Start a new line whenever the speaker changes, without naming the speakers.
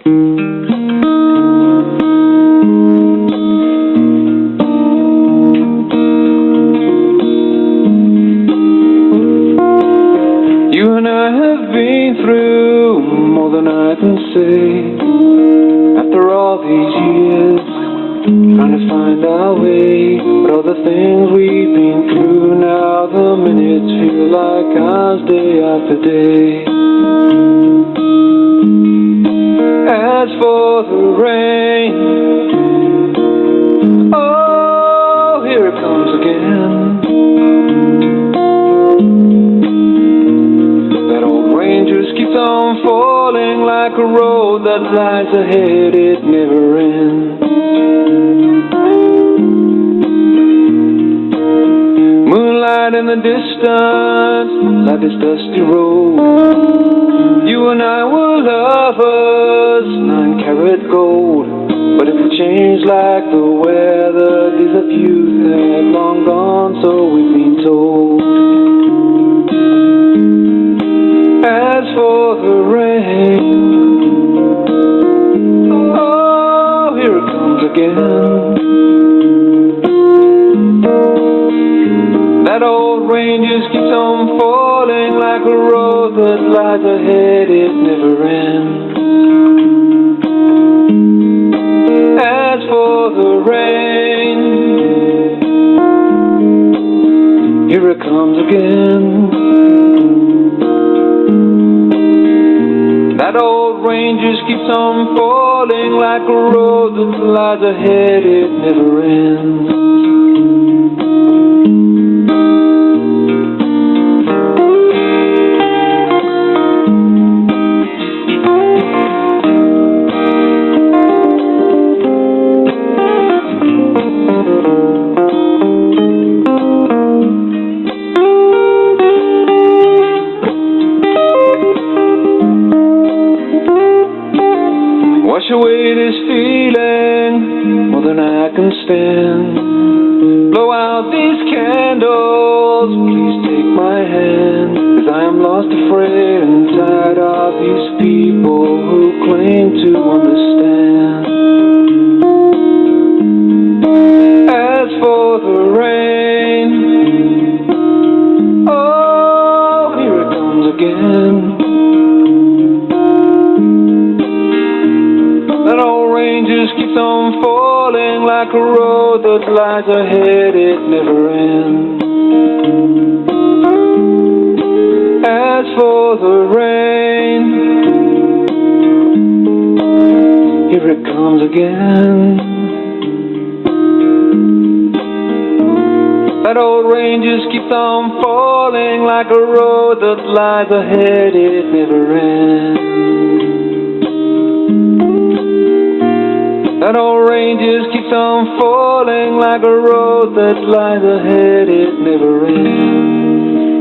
You and I have been through more than I can say. After all these years, trying to find our way, but all the things we've been through, now the minutes feel like hours, day after day. As for the rain, oh, here it comes again. That old rain just keeps on falling like a road that lies ahead, it never ends. Moonlight in the distance, like this dusty road. You and I were lovers, 9-carat gold. But if we change like the weather, days of youth have long gone, so we've been told. As for the rain, oh, here it comes again. That old rain just keeps on falling like a road that lies ahead, it never ends. As for the rain, here it comes again. That old rain just keeps on falling like a road that lies ahead, it never ends. Wash away this feeling more than I can stand. Blow out these candles, please take my hand. 'Cause I am lost, afraid, and tired of these people who claim to understand. As for the rain, oh, here it comes again. That old rain just keeps on falling like a road that lies ahead, it never ends. As for the rain, here it comes again. That old rain just keeps on falling like a road that lies ahead, it never ends. That old rain just keeps on falling like a road that lies ahead, it never ends.